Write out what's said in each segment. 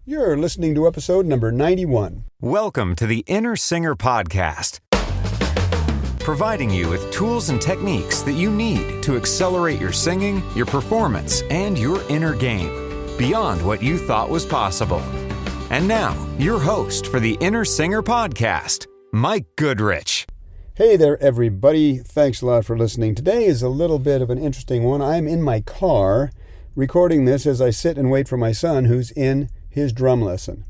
You're listening to episode number 91. Welcome to the Inner Singer Podcast, providing you with tools and techniques that you need to accelerate your singing, your performance, and your inner game beyond what you thought was possible. And now, your host for the Inner Singer Podcast, Mike Goodrich. Hey there, everybody. Thanks a lot for listening. Today is a little bit of an interesting one. I'm in my car recording this as I sit and wait for my son, who's in his drum lesson.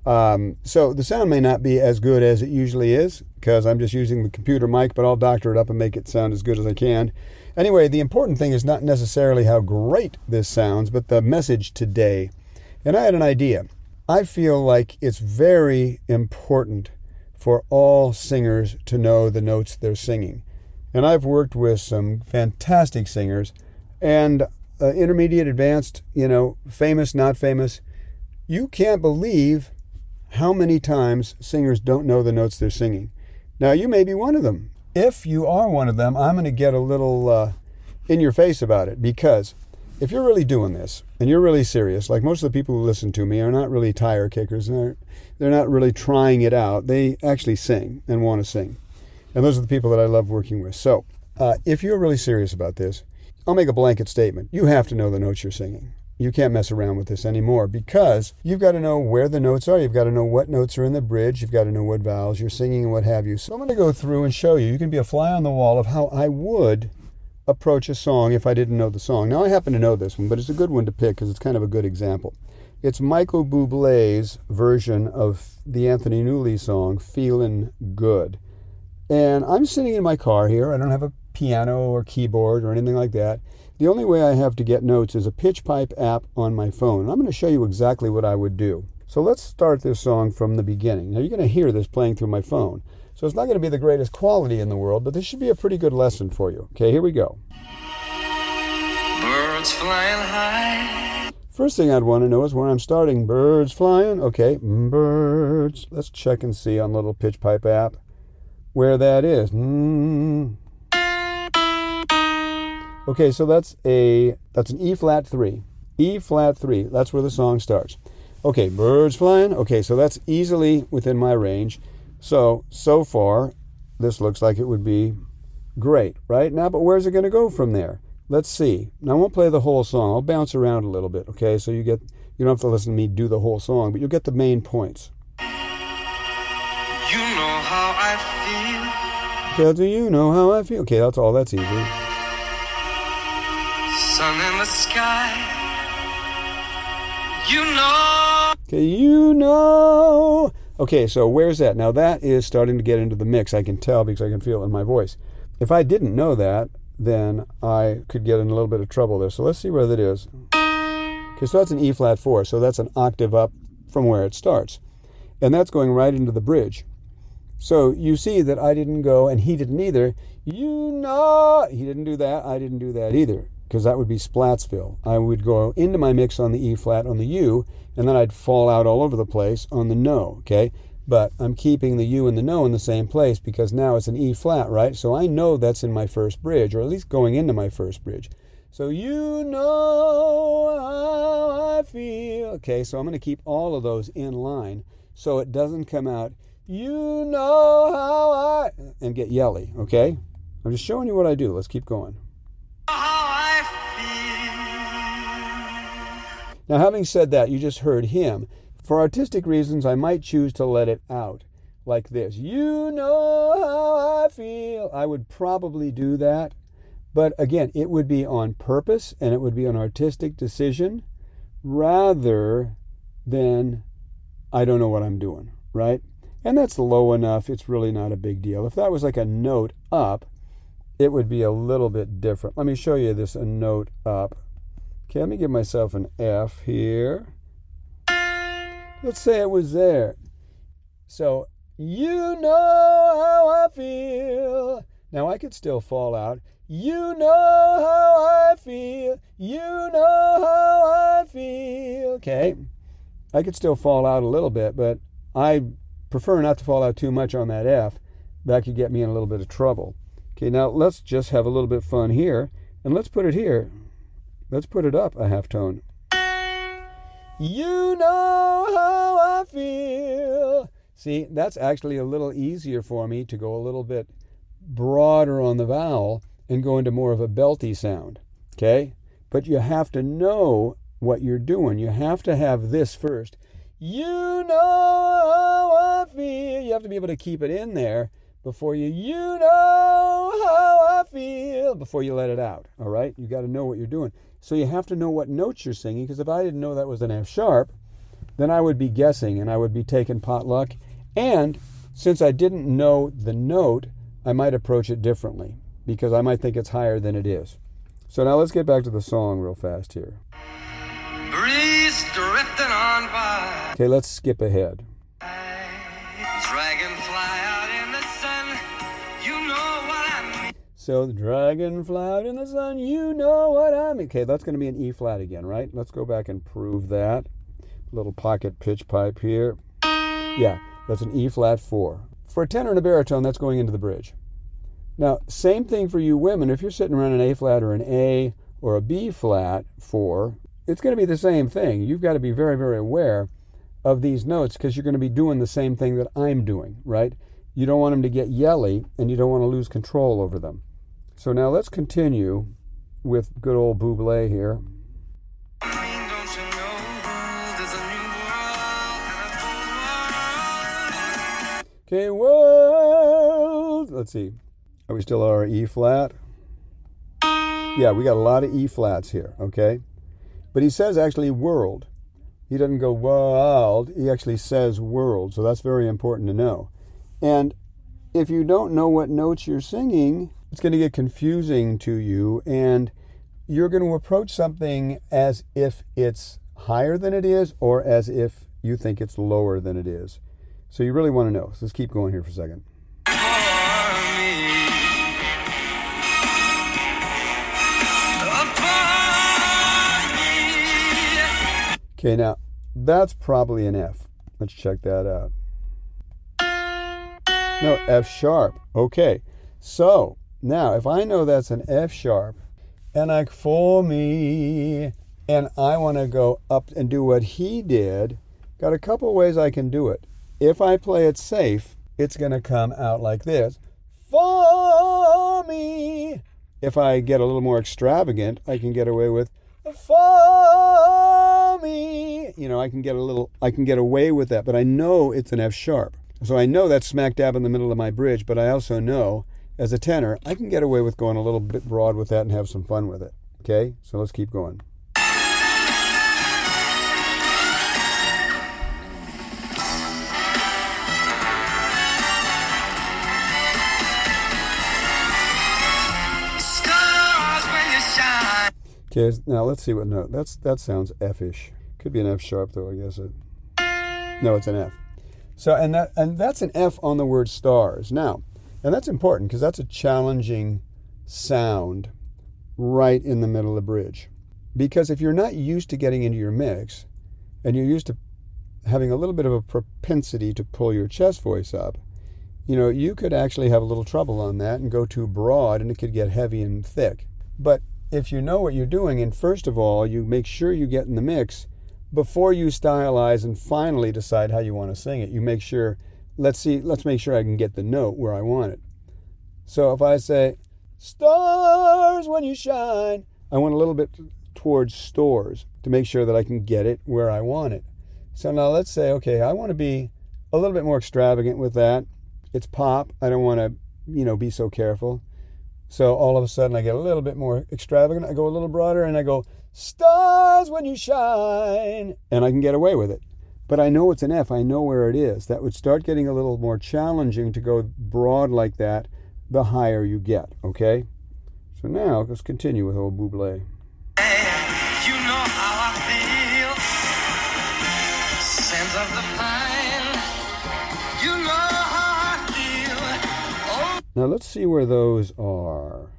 So the sound may not be as good as it usually is because I'm just using the computer mic, but I'll doctor it up and make it sound as good as I can. Anyway, the important thing is not necessarily how great this sounds, but the message today. And I had an idea. I feel like it's very important for all singers to know the notes they're singing. And I've worked with some fantastic singers and intermediate, advanced, famous, not famous. You can't believe how many times singers don't know the notes they're singing. Now, you may be one of them. If you are one of them, I'm going to get a little in your face about it, because if you're really doing this and you're really serious, like most of the people who listen to me are not really tire kickers, and they're not really trying it out. They actually sing and want to sing. And those are the people that I love working with. So if you're really serious about this, I'll make a blanket statement. You have to know the notes you're singing. You can't mess around with this anymore, because you've got to know where the notes are. You've got to know what notes are in the bridge. You've got to know what vowels you're singing and what have you. So I'm going to go through and show you. You can be a fly on the wall of how I would approach a song if I didn't know the song. Now, I happen to know this one, but it's a good one to pick because it's kind of a good example. It's Michael Bublé's version of the Anthony Newley song, Feelin' Good. And I'm sitting in my car here. I don't have a piano or keyboard or anything like that. The only way I have to get notes is a pitch pipe app on my phone. I'm going to show you exactly what I would do. So let's start this song from the beginning. Now, you're going to hear this playing through my phone. So it's not going to be the greatest quality in the world, but this should be a pretty good lesson for you. Okay, here we go. Birds flying high. First thing I'd want to know is where I'm starting. Birds flying. Okay, birds. Let's check and see on the little pitch pipe app where that is. Okay, so that's an E flat 3. E flat 3. That's where the song starts. Okay, birds flying. Okay, so that's easily within my range. So far, this looks like it would be great, right? Now, but where's it going to go from there? Let's see. Now, I won't play the whole song. I'll bounce around a little bit, okay? So you don't have to listen to me do the whole song, but you'll get the main points. You know how I feel. Okay, do you know how I feel? Okay, that's easy. Sun in the sky. You know. Okay, you know. Okay, so where's that? Now that is starting to get into the mix. I can tell because I can feel it in my voice. If I didn't know that, then I could get in a little bit of trouble there. So let's see where that is. Okay, so that's an E flat 4. So that's an octave up from where it starts. And that's going right into the bridge. So you see that I didn't go, and he didn't either. You know, he didn't do that. I didn't do that either, because that would be Splatsville. I would go into my mix on the E flat on the U, and then I'd fall out all over the place on the no, okay? But I'm keeping the U and the no in the same place because now it's an E flat, right? So I know that's in my first bridge, or at least going into my first bridge. So you know how I feel. Okay, so I'm going to keep all of those in line so it doesn't come out, you know how I, and get yelly, okay? I'm just showing you what I do. Let's keep going. Now, having said that, you just heard him. For artistic reasons, I might choose to let it out like this. You know how I feel. I would probably do that. But again, it would be on purpose and it would be an artistic decision rather than I don't know what I'm doing, right? And that's low enough. It's really not a big deal. If that was like a note up, it would be a little bit different. Let me show you this, a note up. Okay, let me give myself an F here. Let's say it was there. So, you know how I feel. Now, I could still fall out. You know how I feel. You know how I feel. Okay, I could still fall out a little bit, but I prefer not to fall out too much on that F. That could get me in a little bit of trouble. Okay, now let's just have a little bit of fun here, and let's put it here. Let's put it up a half tone. You know how See, that's actually a little easier for me to go a little bit broader on the vowel and go into more of a belty sound, okay? But you have to know what you're doing. You have to have this first. You know how I feel. You have to be able to keep it in there before you know how I feel, before you let it out, all right? You got to know what you're doing. So you have to know what notes you're singing, because if I didn't know that was an F sharp, then I would be guessing and I would be taking potluck. And since I didn't know the note, I might approach it differently because I might think it's higher than it is. So now let's get back to the song real fast here. breeze drifting on by. Okay, let's skip ahead. Dragonfly out in the sun, you know what I mean. So the dragonfly out in the sun, you know what I mean. Okay, that's going to be an E flat again, right? Let's go back and prove that. Little pocket pitch pipe here. Yeah, that's an E flat 4. For a tenor and a baritone, that's going into the bridge. Now, same thing for you women. If you're sitting around an A flat or an A or a B flat 4, it's going to be the same thing. You've got to be very, very aware of these notes because you're going to be doing the same thing that I'm doing, right? You don't want them to get yelly and you don't want to lose control over them. So now let's continue with good old Bublé here. Don't you know there's a new world and a full world? Okay, world. Let's see. Are we still our E flat? Yeah, we got a lot of E flats here, okay? But he says actually world. He doesn't go world. He actually says world. So that's very important to know. And if you don't know what notes you're singing, it's going to get confusing to you. And you're going to approach something as if it's higher than it is or as if you think it's lower than it is. So you really want to know. So let's keep going here for a second. Okay, now that's probably an F. Let's check that out. No, F sharp. Okay, so now if I know that's an F sharp and I for me and I want to go up and do what he did, got a couple ways I can do it. If I play it safe, it's going to come out like this. For me. If I get a little more extravagant, I can get away with for me. You know, I can get away with that, but I know it's an F sharp. So I know that's smack dab in the middle of my bridge, but I also know as a tenor, I can get away with going a little bit broad with that and have some fun with it. Okay? So let's keep going. Okay, now let's see what note. That sounds F-ish. Could be an F sharp though, I guess. No, it's an F. So and that's an F on the word stars. Now, and that's important because that's a challenging sound right in the middle of the bridge. Because if you're not used to getting into your mix and you're used to having a little bit of a propensity to pull your chest voice up, you know, you could actually have a little trouble on that and go too broad and it could get heavy and thick. But if you know what you're doing, and first of all, you make sure you get in the mix before you stylize and finally decide how you want to sing it. You make sure, let's make sure I can get the note where I want it. So if I say, stars when you shine, I want a little bit towards stores to make sure that I can get it where I want it. So now let's say, okay, I want to be a little bit more extravagant with that. It's pop. I don't want to, be so careful. So all of a sudden I get a little bit more extravagant. I go a little broader and I go, stars when you shine. And I can get away with it. But I know it's an F. I know where it is. That would start getting a little more challenging to go broad like that the higher you get, okay? So now let's continue with old Bublé. You know how I feel. Scent of the pine. You know how I feel. Oh. Now let's see where those are.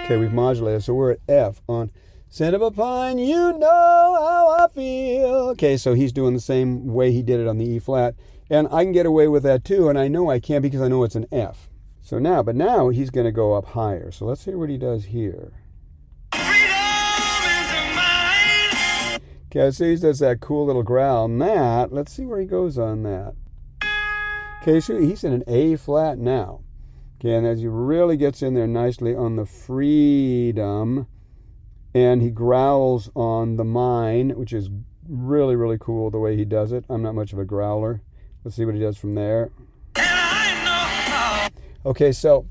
Okay, we've modulated, so we're at F on scent of a pine, you know how I feel. Okay, so he's doing the same way he did it on the E flat, and I can get away with that too, and I know I can because I know it's an F. So now he's going to go up higher. So let's hear what he does here. Freedom is mine. Okay, so he does that cool little growl. Matt, let's see where he goes on that. Okay, so he's in an A flat now. Okay, and as he really gets in there nicely on the freedom, and he growls on the mine, which is really, really cool the way he does it. I'm not much of a growler. Let's see what he does from there. Okay, so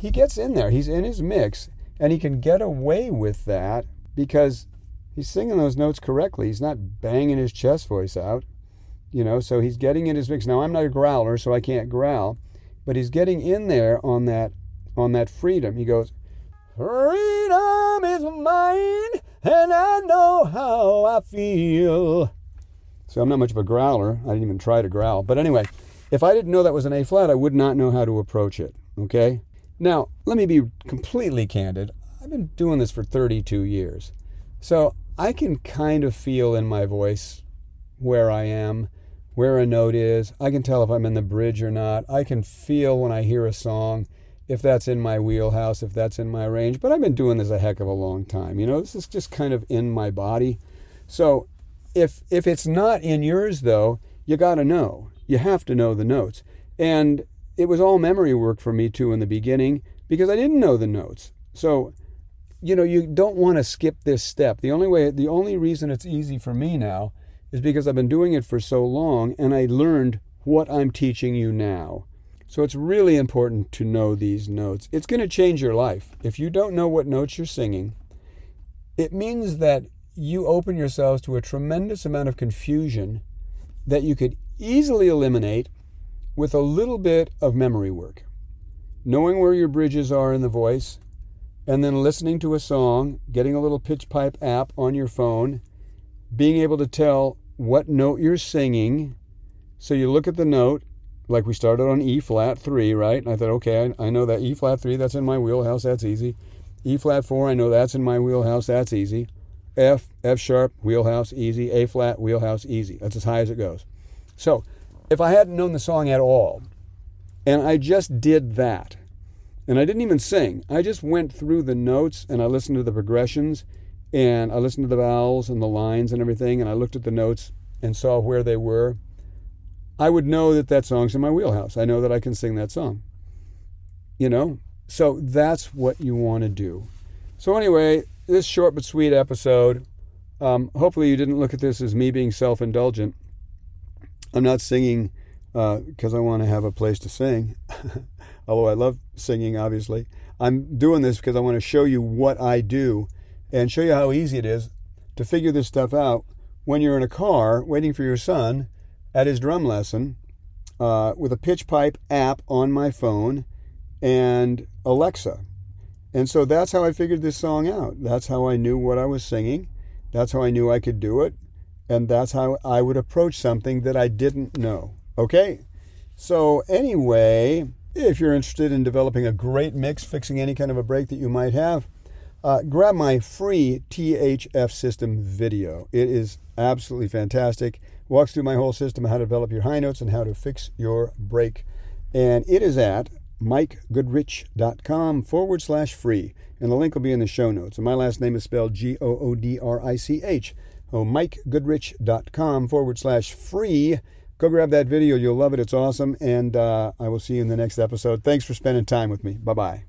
he gets in there. He's in his mix, and he can get away with that because he's singing those notes correctly. He's not banging his chest voice out, so he's getting in his mix. Now, I'm not a growler, so I can't growl, but he's getting in there on that freedom. He goes, freedom is mine, and I know how I feel. So I'm not much of a growler. I didn't even try to growl. But anyway, if I didn't know that was an A flat, I would not know how to approach it, okay? Now, let me be completely candid. I've been doing this for 32 years. So I can kind of feel in my voice where I am, where a note is. I can tell if I'm in the bridge or not. I can feel when I hear a song if that's in my wheelhouse, if that's in my range. But I've been doing this a heck of a long time. This is just kind of in my body. So if it's not in yours, though, you got to know. You have to know the notes. And it was all memory work for me, too, in the beginning because I didn't know the notes. So, you don't want to skip this step. The only reason it's easy for me now is because I've been doing it for so long and I learned what I'm teaching you now. So it's really important to know these notes. It's going to change your life. If you don't know what notes you're singing, it means that you open yourselves to a tremendous amount of confusion that you could easily eliminate with a little bit of memory work. Knowing where your bridges are in the voice, and then listening to a song, getting a little pitch pipe app on your phone, being able to tell what note you're singing. So you look at the note, like we started on E flat 3, right? And I thought, okay, I know that E flat 3, that's in my wheelhouse, that's easy. E flat 4, I know that's in my wheelhouse, that's easy. F sharp, wheelhouse, easy. A flat, wheelhouse, easy. That's as high as it goes. So if I hadn't known the song at all, and I just did that, and I didn't even sing, I just went through the notes and I listened to the progressions and I listened to the vowels and the lines and everything, and I looked at the notes and saw where they were, I would know that that song's in my wheelhouse. I know that I can sing that song. So that's what you want to do. So anyway, this short but sweet episode, hopefully you didn't look at this as me being self-indulgent. I'm not singing because I want to have a place to sing, although I love singing, obviously. I'm doing this because I want to show you what I do and show you how easy it is to figure this stuff out when you're in a car waiting for your son at his drum lesson with a pitch pipe app on my phone and Alexa. And so that's how I figured this song out. That's how I knew what I was singing. That's how I knew I could do it. And that's how I would approach something that I didn't know. Okay? So anyway, if you're interested in developing a great mix, fixing any kind of a break that you might have, grab my free THF system video. It is absolutely fantastic. Walks through my whole system, how to develop your high notes and how to fix your break. And it is at MikeGoodrich.com/free. And the link will be in the show notes. And my last name is spelled Goodrich. MikeGoodrich.com/free. Go grab that video. You'll love it. It's awesome. And I will see you in the next episode. Thanks for spending time with me. Bye-bye.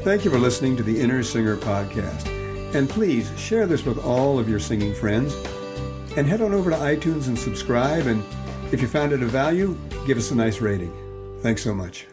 Thank you for listening to the Inner Singer Podcast. And please share this with all of your singing friends. And head on over to iTunes and subscribe. And if you found it of value, give us a nice rating. Thanks so much.